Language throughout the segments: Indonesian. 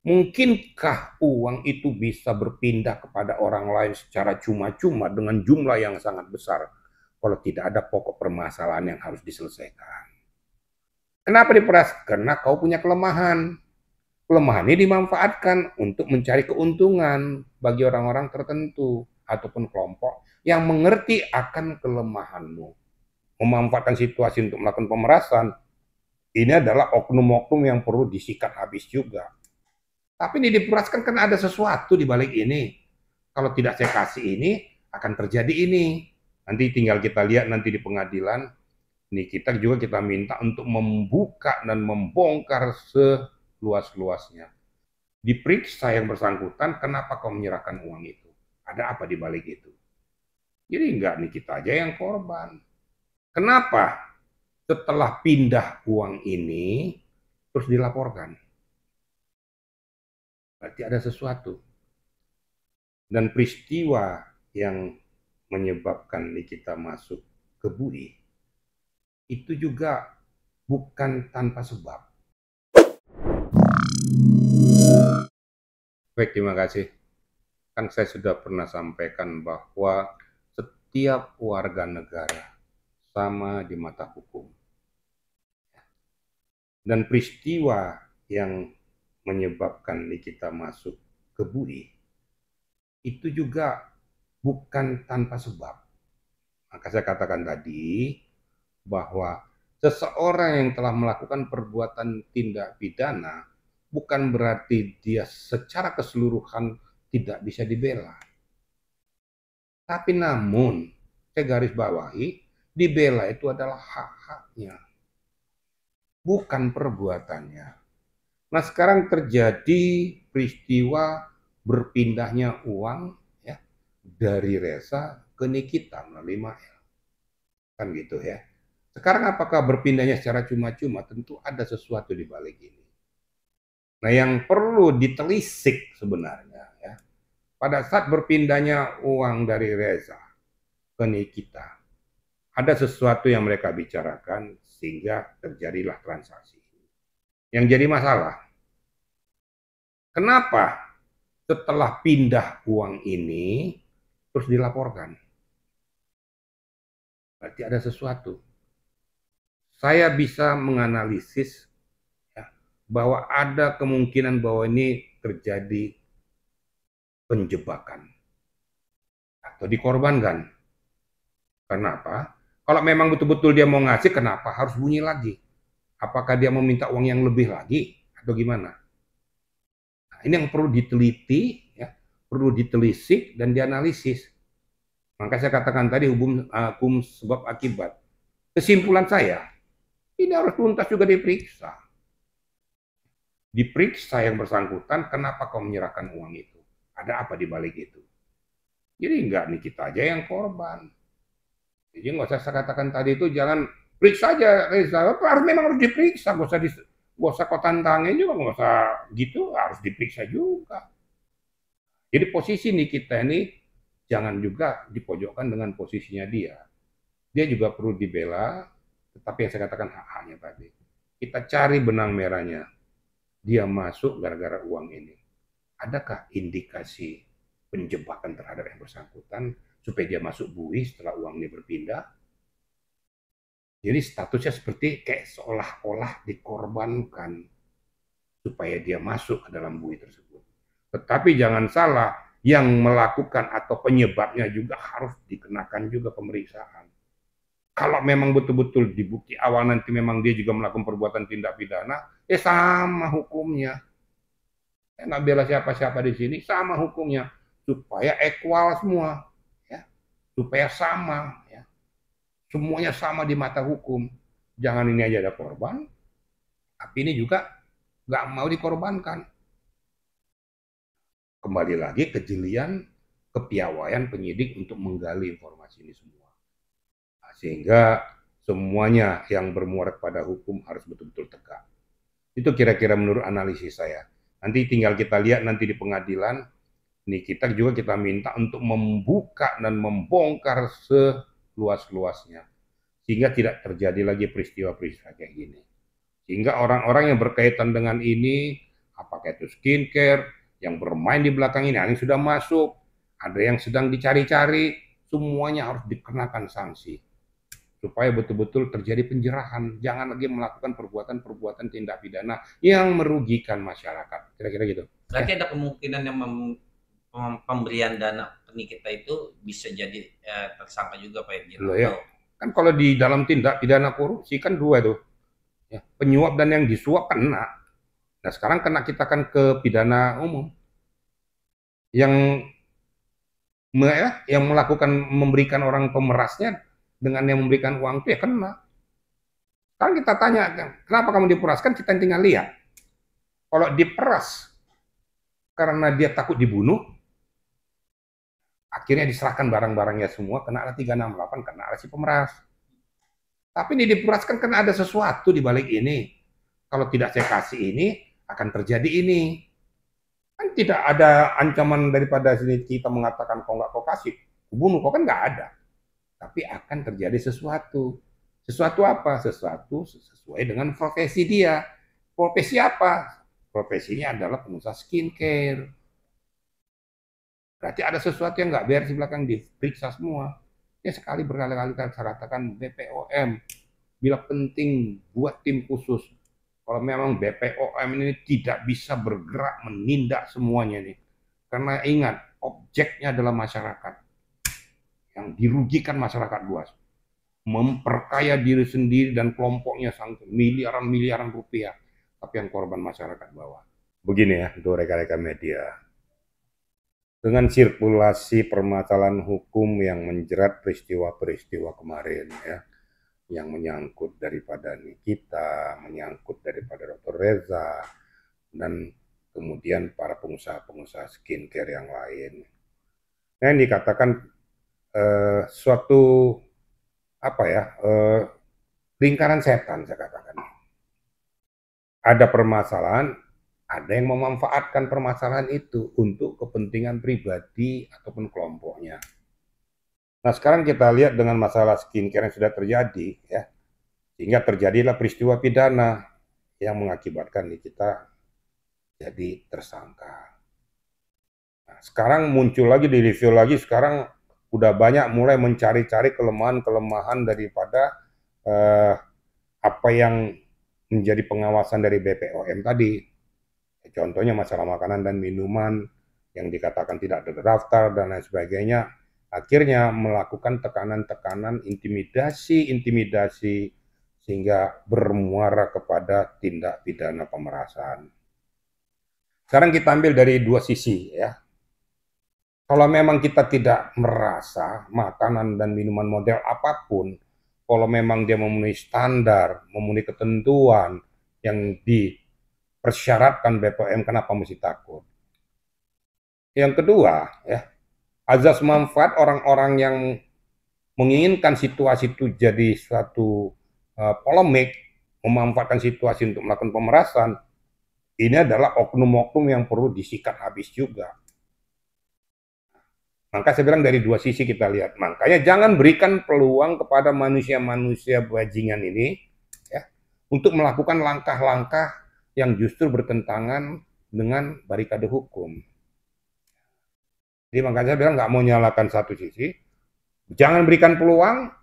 Mungkinkah uang itu bisa berpindah kepada orang lain secara cuma-cuma dengan jumlah yang sangat besar kalau tidak ada pokok permasalahan yang harus diselesaikan? Kenapa diperas? Karena kau punya kelemahan. Kelemahan ini dimanfaatkan untuk mencari keuntungan bagi orang-orang tertentu ataupun kelompok yang mengerti akan kelemahanmu. Memanfaatkan situasi untuk melakukan pemerasan, ini adalah oknum-oknum yang perlu disikat habis juga. Tapi ini diperaskan karena ada sesuatu di balik ini. Kalau tidak saya kasih ini, akan terjadi ini. Nanti tinggal kita lihat nanti di pengadilan, ini kita juga kita minta untuk membuka dan membongkar seluas-luasnya. Diperiksa yang bersangkutan, kenapa kau menyerahkan uang itu? Ada apa di balik itu? Jadi enggak nih kita aja yang korban. Kenapa setelah pindah uang ini terus dilaporkan? Berarti ada sesuatu. Dan peristiwa yang menyebabkan kita masuk ke bui itu juga bukan tanpa sebab. Baik, terima kasih. Kan saya sudah pernah sampaikan bahwa setiap warga negara sama di mata hukum. Dan peristiwa yang menyebabkan kita masuk ke bui itu juga bukan tanpa sebab. Maka saya katakan tadi bahwa seseorang yang telah melakukan perbuatan tindak pidana bukan berarti dia secara keseluruhan tidak bisa dibela. Tapi namun, saya garis bawahi, dibela itu adalah hak-haknya, bukan perbuatannya. Nah, sekarang terjadi peristiwa berpindahnya uang ya dari Reza ke Nikita melalui Mael. Kan gitu ya. Sekarang apakah berpindahnya secara cuma-cuma? Tentu ada sesuatu di balik ini. Nah, yang perlu ditelisik sebenarnya ya, pada saat berpindahnya uang dari Reza ke Nikita, ada sesuatu yang mereka bicarakan sehingga terjadilah transaksi. Yang jadi masalah, kenapa setelah pindah uang ini terus dilaporkan? Berarti ada sesuatu. Saya bisa menganalisis ya, bahwa ada kemungkinan bahwa ini terjadi penjebakan atau dikorbankan. Kenapa? Kalau memang betul-betul dia mau ngasih, kenapa harus bunyi lagi? Apakah dia mau minta uang yang lebih lagi atau gimana? Nah, ini yang perlu diteliti, ya, perlu ditelisik dan dianalisis. Maka saya katakan tadi hukum sebab akibat. Kesimpulan saya, ini harus tuntas juga diperiksa. Diperiksa yang bersangkutan, kenapa kau menyerahkan uang itu? Ada apa di balik itu? Jadi enggak nih kita aja yang korban. Jadi nggak usah saya katakan tadi itu jangan periksa aja Reza. Harus memang harus diperiksa, nggak usah kau tantangin juga, nggak usah gitu, harus diperiksa juga. Jadi posisi nih kita ini jangan juga dipojokkan dengan posisinya dia. Dia juga perlu dibela, tetapi yang saya katakan hak-haknya tadi. Kita cari benang merahnya. Dia masuk gara-gara uang ini. Adakah indikasi penjebakan terhadap yang bersangkutan supaya dia masuk bui setelah uang ini berpindah? Jadi statusnya seperti kayak seolah-olah dikorbankan supaya dia masuk ke dalam bui tersebut. Tetapi jangan salah, yang melakukan atau penyebabnya juga harus dikenakan juga pemeriksaan. Kalau memang betul-betul di bukti awal nanti memang dia juga melakukan perbuatan tindak pidana, sama hukumnya. Saya nggak bela siapa-siapa di sini, sama hukumnya. Supaya equal semua, ya, supaya sama, ya. Semuanya sama di mata hukum. Jangan ini aja ada korban, tapi ini juga nggak mau dikorbankan. Kembali lagi kejelian, kepiawaian penyidik untuk menggali informasi ini semua. Nah, sehingga semuanya yang bermuara pada hukum harus betul-betul tegak. Itu kira-kira menurut analisis saya. Nanti tinggal kita lihat nanti di pengadilan, ini kita juga kita minta untuk membuka dan membongkar seluas-luasnya. Sehingga tidak terjadi lagi peristiwa-peristiwa kayak gini. Sehingga orang-orang yang berkaitan dengan ini Apakah itu skincare yang bermain di belakang ini, ada yang sudah masuk, ada yang sedang dicari-cari, semuanya harus dikenakan sanksi supaya betul-betul terjadi penjerahan. Jangan lagi melakukan perbuatan-perbuatan tindak pidana yang merugikan masyarakat. Kira-kira gitu. Berarti ada kemungkinan yang pemberian dana ke kita itu bisa jadi tersangka juga Pak Edin. Loh ya, kan kalau di dalam tindak pidana korupsi kan dua tuh, ya, penyuap dan yang disuap kena. Nah sekarang kena kita kan ke pidana umum yang melakukan memberikan orang pemerasnya dengan yang memberikan uang itu ya kena. Sekarang kita tanya, kenapa kamu diperaskan? Kita tinggal lihat. Kalau diperas karena dia takut dibunuh, akhirnya diserahkan barang-barangnya semua, kena 368, kena si pemeras. Tapi ini diperaskan karena ada sesuatu di balik ini. Kalau tidak saya kasih ini, akan terjadi ini. Kan tidak ada ancaman daripada sini kita mengatakan kau nggak kau kasih, bunuh kau kan nggak ada. Tapi akan terjadi sesuatu. Sesuatu apa? Sesuatu sesuai dengan profesi dia. Profesi apa? Profesinya adalah pengusaha skincare. Berarti ada sesuatu yang nggak beres di belakang, diperiksa semua. Ya sekali berkali-kali saya katakan BPOM, bila penting buat tim khusus. Kalau memang BPOM ini tidak bisa bergerak menindak semuanya nih. Karena ingat, objeknya adalah masyarakat. Yang dirugikan masyarakat luas. Memperkaya diri sendiri dan kelompoknya sampai miliaran-miliaran rupiah. Tapi yang korban masyarakat bawah. Begini ya, untuk rekan-rekan media. Dengan sirkulasi permasalahan hukum yang menjerat peristiwa-peristiwa kemarin ya, yang menyangkut daripada Nikita, menyangkut daripada Dr. Reza, dan kemudian para pengusaha-pengusaha skincare yang lain. Nah, yang dikatakan suatu apa ya, lingkaran setan saya katakan. Ada permasalahan, ada yang memanfaatkan permasalahan itu untuk kepentingan pribadi ataupun kelompoknya. Nah sekarang kita lihat dengan masalah skincare yang sudah terjadi, ya, sehingga terjadilah peristiwa pidana yang mengakibatkan kita jadi tersangka. Nah, sekarang muncul lagi di review lagi, sekarang udah banyak mulai mencari-cari kelemahan-kelemahan daripada apa yang menjadi pengawasan dari BPOM tadi. Contohnya masalah makanan dan minuman yang dikatakan tidak terdaftar dan lain sebagainya. Akhirnya melakukan tekanan-tekanan, intimidasi sehingga bermuara kepada tindak pidana pemerasan. Sekarang kita ambil dari dua sisi ya. Kalau memang kita tidak merasa makanan dan minuman model apapun, kalau memang dia memenuhi standar, memenuhi ketentuan yang dipersyaratkan BPOM, kenapa mesti takut? Yang kedua, ya, azas manfaat orang-orang yang menginginkan situasi itu jadi suatu polemik, memanfaatkan situasi untuk melakukan pemerasan, ini adalah oknum-oknum yang perlu disikat habis juga. Maka saya bilang dari dua sisi kita lihat. Makanya jangan berikan peluang kepada manusia-manusia bajingan ini ya, untuk melakukan langkah-langkah yang justru bertentangan dengan barikade hukum. Jadi makanya saya bilang nggak mau nyalakan satu sisi. Jangan berikan peluang,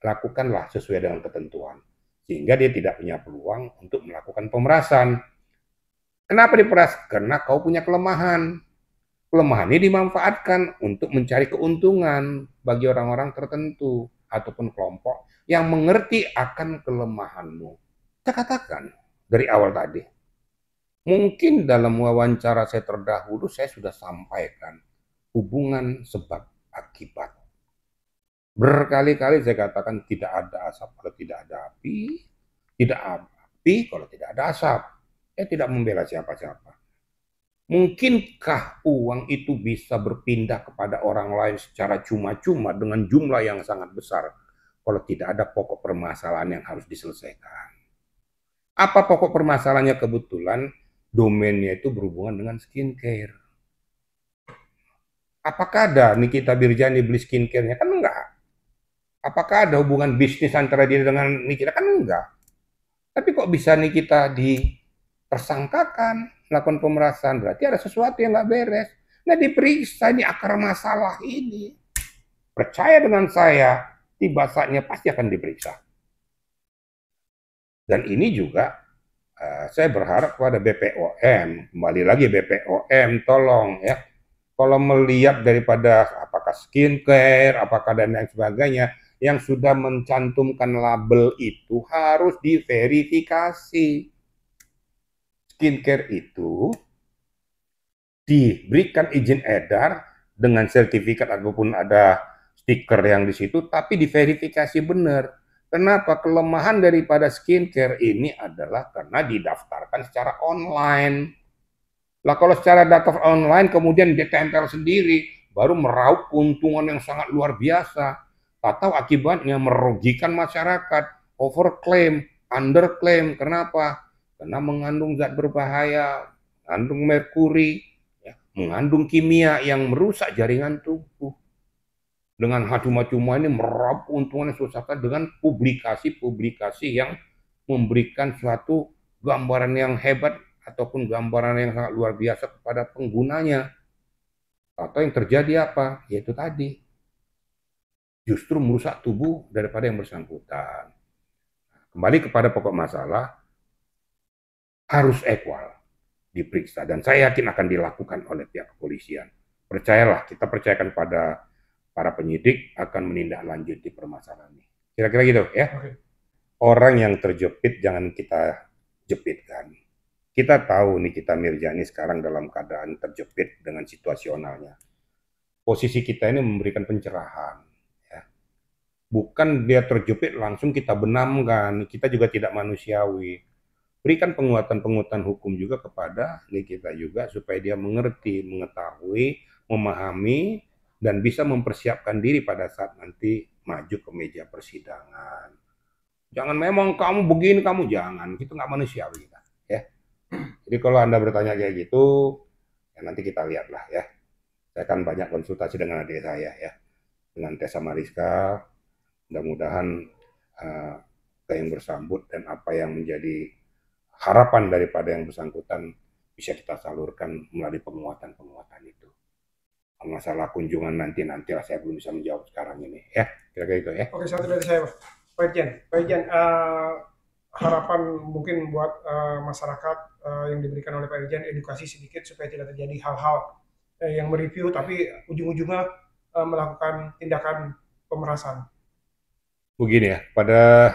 lakukanlah sesuai dengan ketentuan. Sehingga dia tidak punya peluang untuk melakukan pemerasan. Kenapa diperas? Karena kau punya kelemahan. Kelemahan ini dimanfaatkan untuk mencari keuntungan bagi orang-orang tertentu ataupun kelompok yang mengerti akan kelemahanmu. Saya katakan dari awal tadi, mungkin dalam wawancara saya terdahulu saya sudah sampaikan hubungan sebab akibat. Berkali-kali saya katakan tidak ada asap kalau tidak ada api, tidak ada api kalau tidak ada asap. Saya tidak membela siapa-siapa. Mungkinkah uang itu bisa berpindah kepada orang lain secara cuma-cuma dengan jumlah yang sangat besar kalau tidak ada pokok permasalahan yang harus diselesaikan? Apa pokok permasalahannya? Kebetulan domainnya itu berhubungan dengan skincare. Apakah ada Nikita Wirjani beli skincare-nya? Kan enggak. Apakah ada hubungan bisnis antara dia dengan Nikita? Kan enggak. Tapi kok bisa Nikita tersangkakan, melakukan pemerasan, berarti ada sesuatu yang nggak beres. Nah, diperiksa ini akar masalah ini. Percaya dengan saya, tiba saatnya pasti akan diperiksa. Dan ini juga saya berharap kepada BPOM, kembali lagi BPOM, tolong ya, kalau melihat daripada apakah skincare, apakah dan lain sebagainya, yang sudah mencantumkan label itu harus diverifikasi. Skincare itu diberikan izin edar dengan sertifikat ataupun ada stiker yang di situ, tapi diverifikasi benar. Kenapa? Kelemahan daripada skincare ini adalah karena didaftarkan secara online. Lah kalau secara daftar online kemudian ditempel sendiri, baru meraup keuntungan yang sangat luar biasa. Atau akibatnya merugikan masyarakat, overclaim, underclaim. Kenapa? Karena mengandung zat berbahaya, mengandung merkuri, ya, mengandung kimia yang merusak jaringan tubuh. Dengan cuma-cuma ini meraup keuntungan yang susah dengan publikasi-publikasi yang memberikan suatu gambaran yang hebat ataupun gambaran yang sangat luar biasa kepada penggunanya. Atau yang terjadi apa? Yaitu tadi, justru merusak tubuh daripada yang bersangkutan. Kembali kepada pokok masalah, harus equal diperiksa. Dan saya yakin akan dilakukan oleh pihak kepolisian. Percayalah, kita percayakan pada para penyidik akan menindaklanjuti permasalahan ini. Kira-kira gitu ya. Okay. Orang yang terjepit jangan kita jepitkan. Kita tahu nih kita Mirjani sekarang dalam keadaan terjepit dengan situasionalnya. Posisi kita ini memberikan pencerahan. Ya. Bukan dia terjepit langsung kita benamkan. Kita juga tidak manusiawi. Berikan penguatan-penguatan hukum juga kepada kita juga supaya dia mengerti, mengetahui, memahami, dan bisa mempersiapkan diri pada saat nanti maju ke meja persidangan. Jangan memang kamu begini, kamu jangan. Itu nggak manusiawi kita. Ya. Jadi kalau Anda bertanya kayak gitu, ya nanti kita lihatlah ya. Saya akan banyak konsultasi dengan adik saya ya. Dengan Tessa Mariska. Mudah-mudahan apa yang bersambut dan apa yang menjadi harapan daripada yang bersangkutan bisa kita salurkan melalui penguatan-penguatan itu. Masalah kunjungan nanti-nantilah saya belum bisa menjawab sekarang ini ya, kira-kira itu ya. Oke, satu dari saya Pak Irjen, harapan mungkin buat masyarakat yang diberikan oleh Pak Irjen, edukasi sedikit supaya tidak terjadi hal-hal yang mereview tapi ujung-ujungnya melakukan tindakan pemerasan. Begini ya, pada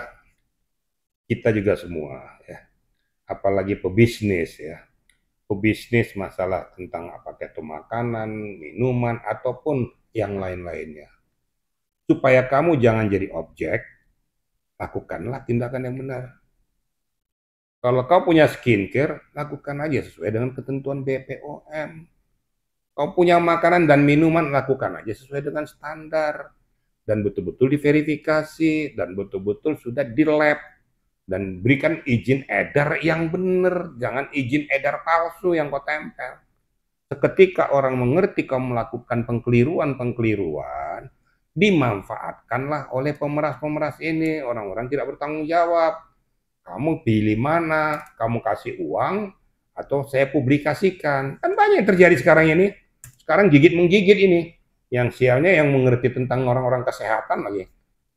kita juga semua ya, apalagi pebisnis ya, pebisnis masalah tentang apakah itu makanan, minuman, ataupun yang lain-lainnya. Supaya kamu jangan jadi objek, lakukanlah tindakan yang benar. Kalau kau punya skincare, lakukan aja sesuai dengan ketentuan BPOM. Kau punya makanan dan minuman, lakukan aja sesuai dengan standar. Dan betul-betul diverifikasi, dan betul-betul sudah di lab. Dan berikan izin edar yang benar, jangan izin edar palsu yang kau tempel. Seketika orang mengerti kau melakukan pengkeliruan, dimanfaatkanlah oleh pemeras-pemeras ini. Orang-orang tidak bertanggung jawab. Kamu pilih mana, kamu kasih uang, atau saya publikasikan. Kan banyak yang terjadi sekarang ini. Sekarang gigit-menggigit ini. Yang sialnya yang mengerti tentang orang-orang kesehatan lagi.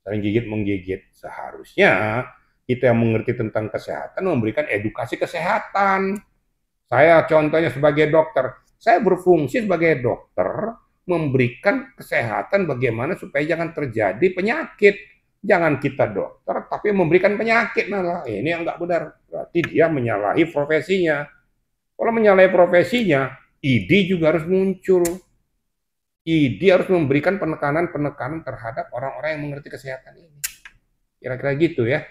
Saling gigit-menggigit. Seharusnya kita yang mengerti tentang kesehatan memberikan edukasi kesehatan. Saya contohnya sebagai dokter, saya berfungsi sebagai dokter memberikan kesehatan bagaimana supaya jangan terjadi penyakit. Jangan kita dokter tapi memberikan penyakit malah. Ini yang nggak benar. Berarti dia menyalahi profesinya. Kalau menyalahi profesinya, ID juga harus muncul. ID harus memberikan penekanan-penekanan terhadap orang-orang yang mengerti kesehatan ini. Kira-kira gitu ya.